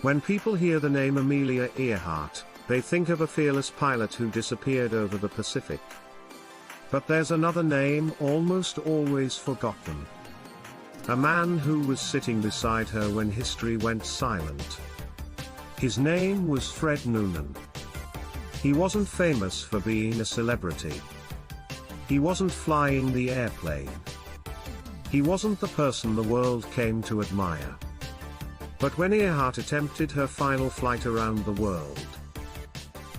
When people hear the name Amelia Earhart, they think of a fearless pilot who disappeared over the Pacific. But there's another name almost always forgotten. A man who was sitting beside her when history went silent. His name was Fred Noonan. He wasn't famous for being a celebrity. He wasn't flying the airplane. He wasn't the person the world came to admire. But when Earhart attempted her final flight around the world,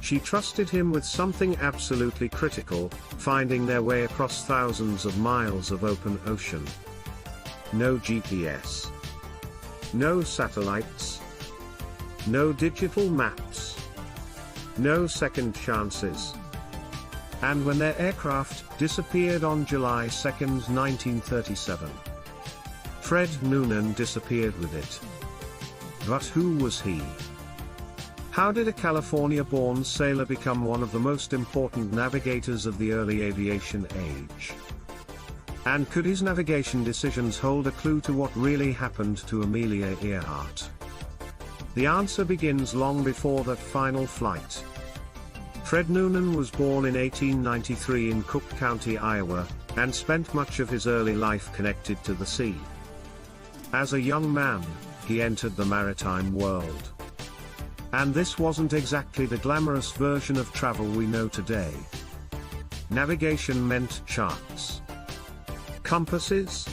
she trusted him with something absolutely critical, finding their way across thousands of miles of open ocean. No GPS. No satellites. No digital maps. No second chances. And when their aircraft disappeared on July 2, 1937, Fred Noonan disappeared with it. But who was he? How did a California-born sailor become one of the most important navigators of the early aviation age? And could his navigation decisions hold a clue to what really happened to Amelia Earhart? The answer begins long before that final flight. Fred Noonan was born in 1893 in Cook County, Iowa, and spent much of his early life connected to the sea. As a young man, he entered the maritime world. And this wasn't exactly the glamorous version of travel we know today. Navigation meant charts, compasses,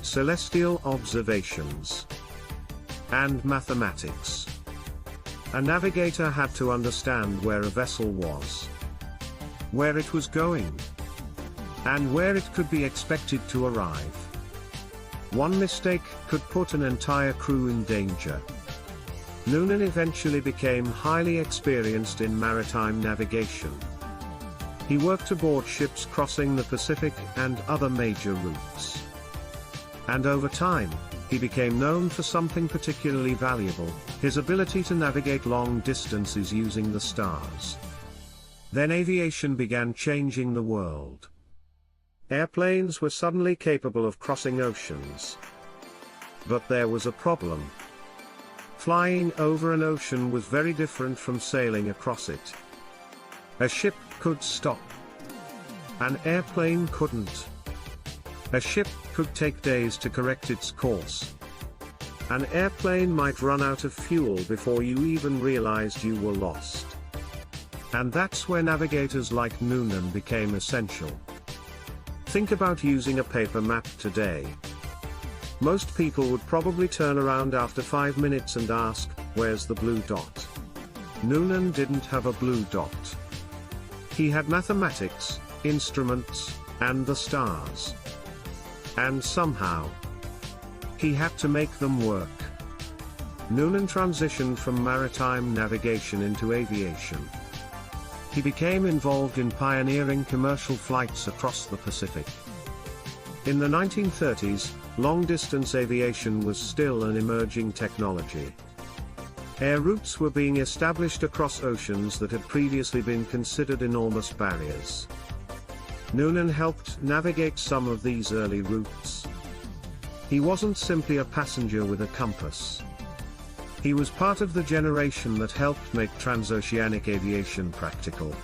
celestial observations, and mathematics. A navigator had to understand where a vessel was, where it was going, and where it could be expected to arrive. One mistake could put an entire crew in danger. Noonan eventually became highly experienced in maritime navigation. He worked aboard ships crossing the Pacific and other major routes. And over time, he became known for something particularly valuable: his ability to navigate long distances using the stars. Then aviation began changing the world. Airplanes were suddenly capable of crossing oceans. But there was a problem. Flying over an ocean was very different from sailing across it. A ship could stop. An airplane couldn't. A ship could take days to correct its course. An airplane might run out of fuel before you even realized you were lost. And that's where navigators like Noonan became essential. Think about using a paper map today. Most people would probably turn around after 5 minutes and ask, "Where's the blue dot?" Noonan didn't have a blue dot. He had mathematics, instruments, and the stars. And somehow, he had to make them work. Noonan transitioned from maritime navigation into aviation. He became involved in pioneering commercial flights across the Pacific. In the 1930s, long-distance aviation was still an emerging technology. Air routes were being established across oceans that had previously been considered enormous barriers. Noonan helped navigate some of these early routes. He wasn't simply a passenger with a compass. He was part of the generation that helped make transoceanic aviation practical.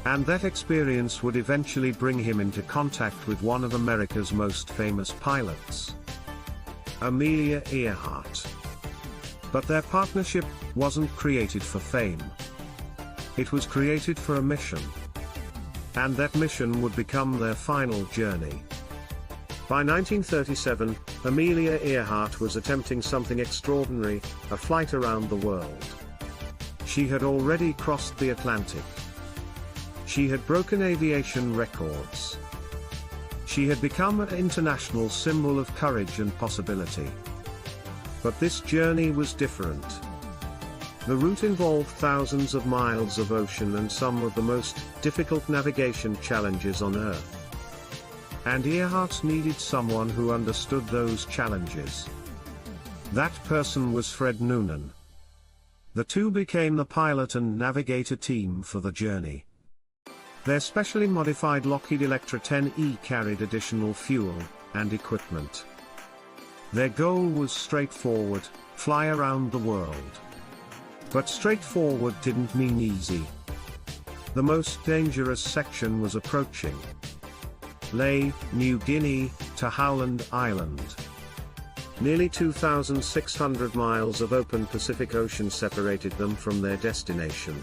And that experience would eventually bring him into contact with one of America's most famous pilots, Amelia Earhart. But their partnership wasn't created for fame. It was created for a mission. And that mission would become their final journey. By 1937, Amelia Earhart was attempting something extraordinary: a flight around the world. She had already crossed the Atlantic. She had broken aviation records. She had become an international symbol of courage and possibility. But this journey was different. The route involved thousands of miles of ocean and some of the most difficult navigation challenges on Earth. And Earhart needed someone who understood those challenges. That person was Fred Noonan. The two became the pilot and navigator team for the journey. Their specially modified Lockheed Electra 10E carried additional fuel and equipment. Their goal was straightforward: fly around the world. But straightforward didn't mean easy. The most dangerous section was approaching. Lae, New Guinea, to Howland Island. Nearly 2,600 miles of open Pacific Ocean separated them from their destination.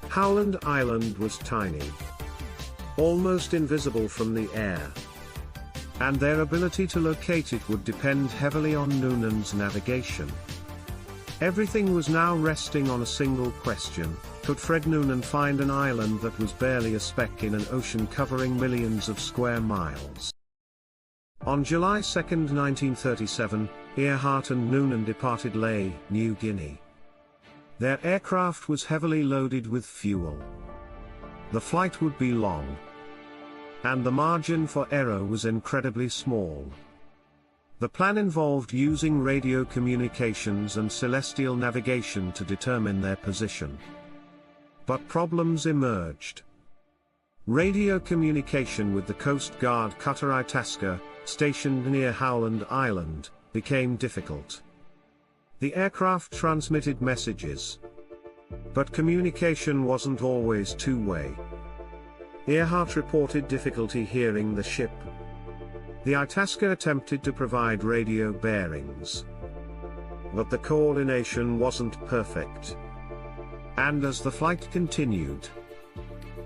Howland Island was tiny, almost invisible from the air, and their ability to locate it would depend heavily on Noonan's navigation. Everything was now resting on a single question: could Fred Noonan find an island that was barely a speck in an ocean covering millions of square miles? On July 2, 1937, Earhart and Noonan departed Lae, New Guinea. Their aircraft was heavily loaded with fuel. The flight would be long, and the margin for error was incredibly small. The plan involved using radio communications and celestial navigation to determine their position. But problems emerged. Radio communication with the Coast Guard cutter Itasca, stationed near Howland Island, became difficult. The aircraft transmitted messages, but communication wasn't always two-way. Earhart reported difficulty hearing the ship. The Itasca attempted to provide radio bearings, but the coordination wasn't perfect. And as the flight continued,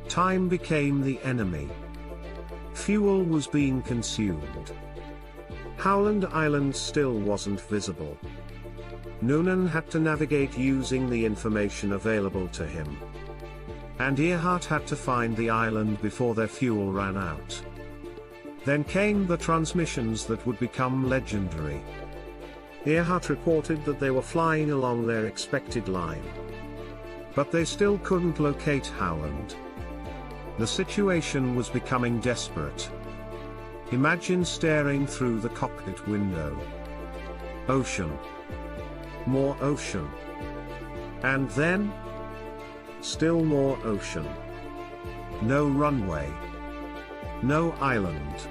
time became the enemy. Fuel was being consumed. Howland Island still wasn't visible. Noonan had to navigate using the information available to him, and Earhart had to find the island before their fuel ran out. Then came the transmissions that would become legendary. Earhart reported that they were flying along their expected line, but they still couldn't locate Howland. The situation was becoming desperate. Imagine staring through the cockpit window. Ocean. More ocean. And then, still more ocean. No runway. No island.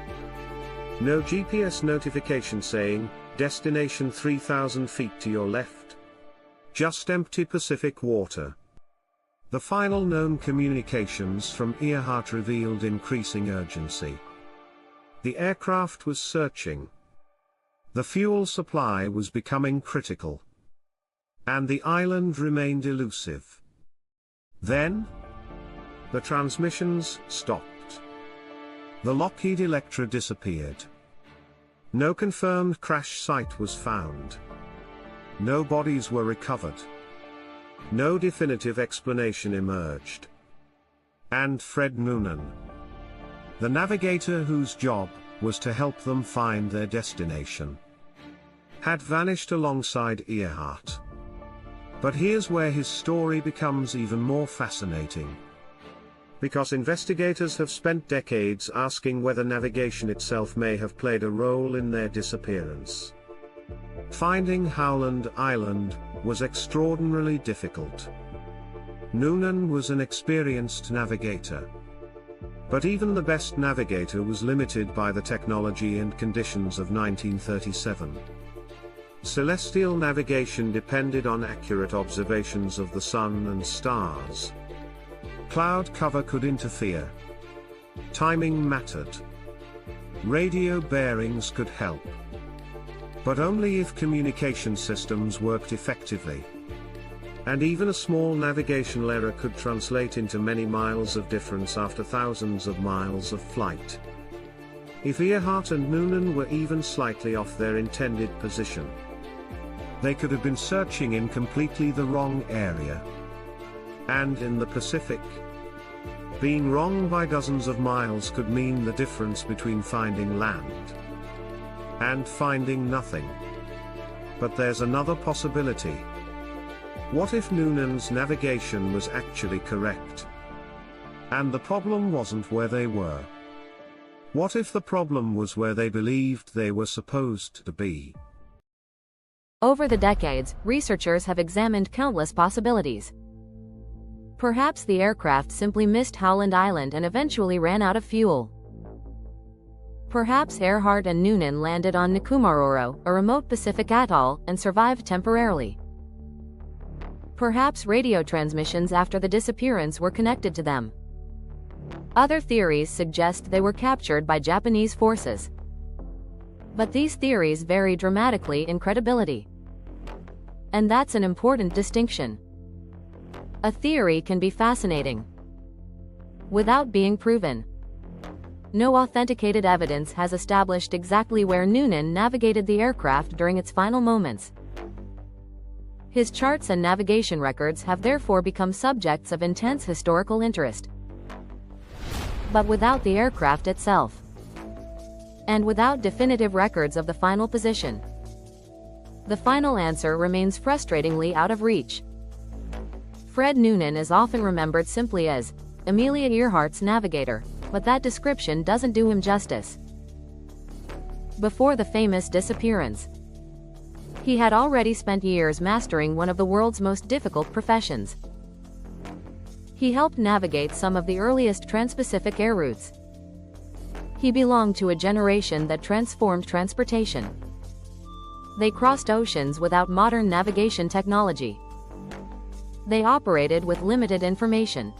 No GPS notification saying, destination 3,000 feet to your left. Just empty Pacific water. The final known communications from Earhart revealed increasing urgency. The aircraft was searching. The fuel supply was becoming critical, and the island remained elusive. Then, the transmissions stopped. The Lockheed Electra disappeared. No confirmed crash site was found. No bodies were recovered. No definitive explanation emerged. And Fred Noonan, the navigator whose job was to help them find their destination, had vanished alongside Earhart. But here's where his story becomes even more fascinating. Because investigators have spent decades asking whether navigation itself may have played a role in their disappearance. Finding Howland Island was extraordinarily difficult. Noonan was an experienced navigator, but even the best navigator was limited by the technology and conditions of 1937. Celestial navigation depended on accurate observations of the sun and stars. Cloud cover could interfere. Timing mattered. Radio bearings could help, but only if communication systems worked effectively. And even a small navigational error could translate into many miles of difference after thousands of miles of flight. If Earhart and Noonan were even slightly off their intended position, they could have been searching in completely the wrong area. And in the Pacific, being wrong by dozens of miles could mean the difference between finding land and finding nothing. But there's another possibility. What if Noonan's navigation was actually correct, and the problem wasn't where they were? What if the problem was where they believed they were supposed to be? Over the decades, researchers have examined countless possibilities. Perhaps the aircraft simply missed Howland Island and eventually ran out of fuel. Perhaps Earhart and Noonan landed on Nikumaroro, a remote Pacific atoll, and survived temporarily. Perhaps radio transmissions after the disappearance were connected to them. Other theories suggest they were captured by Japanese forces. But these theories vary dramatically in credibility. And that's an important distinction. A theory can be fascinating without being proven. No authenticated evidence has established exactly where Noonan navigated the aircraft during its final moments. His charts and navigation records have therefore become subjects of intense historical interest. But without the aircraft itself, and without definitive records of the final position, the final answer remains frustratingly out of reach. Fred Noonan is often remembered simply as Amelia Earhart's navigator, but that description doesn't do him justice. Before the famous disappearance, he had already spent years mastering one of the world's most difficult professions. He helped navigate some of the earliest trans-Pacific air routes. He belonged to a generation that transformed transportation. They crossed oceans without modern navigation technology. They operated with limited information.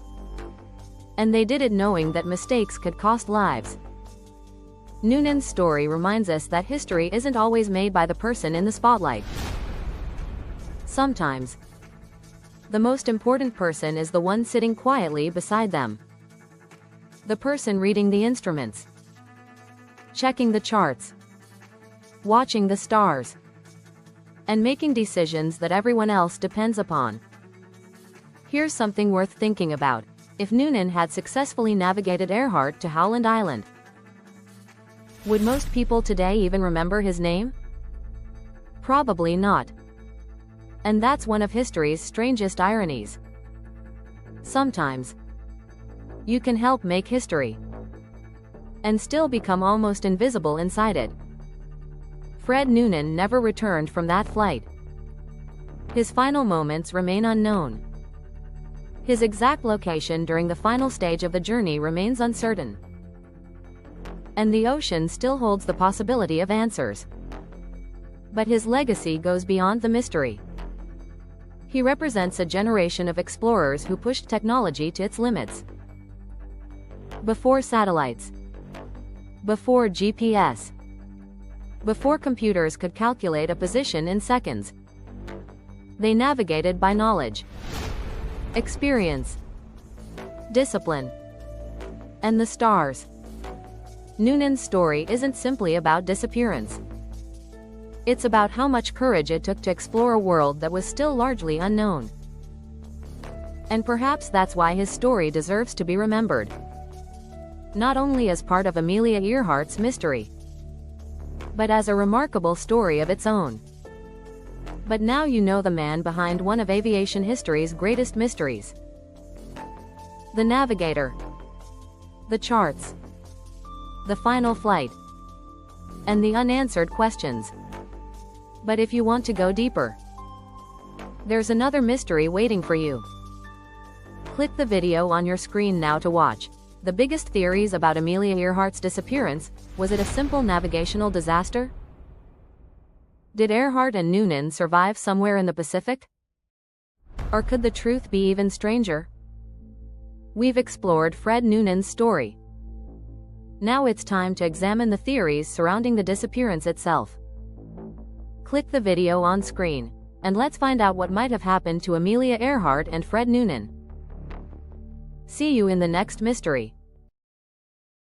And they did it knowing that mistakes could cost lives. Noonan's story reminds us that history isn't always made by the person in the spotlight. Sometimes, the most important person is the one sitting quietly beside them. The person reading the instruments, checking the charts, watching the stars, and making decisions that everyone else depends upon. Here's something worth thinking about. If Noonan had successfully navigated Earhart to Howland Island, would most people today even remember his name? Probably not. And that's one of history's strangest ironies. Sometimes, you can help make history and still become almost invisible inside it. Fred Noonan never returned from that flight. His final moments remain unknown. His exact location during the final stage of the journey remains uncertain. And the ocean still holds the possibility of answers. But his legacy goes beyond the mystery. He represents a generation of explorers who pushed technology to its limits. Before satellites, before GPS, before computers could calculate a position in seconds, they navigated by knowledge, experience, discipline, and the stars. Noonan's story isn't simply about disappearance. It's about how much courage it took to explore a world that was still largely unknown. And perhaps that's why his story deserves to be remembered. Not only as part of Amelia Earhart's mystery, but as a remarkable story of its own. But now you know the man behind one of aviation history's greatest mysteries. The navigator, the charts, the final flight, and the unanswered questions. But if you want to go deeper, there's another mystery waiting for you. Click the video on your screen now to watch. The biggest theories about Amelia Earhart's disappearance. Was it a simple navigational disaster? Did Earhart and Noonan survive somewhere in the Pacific? Or could the truth be even stranger? We've explored Fred Noonan's story. Now it's time to examine the theories surrounding the disappearance itself. Click the video on screen, and let's find out what might have happened to Amelia Earhart and Fred Noonan. See you in the next mystery.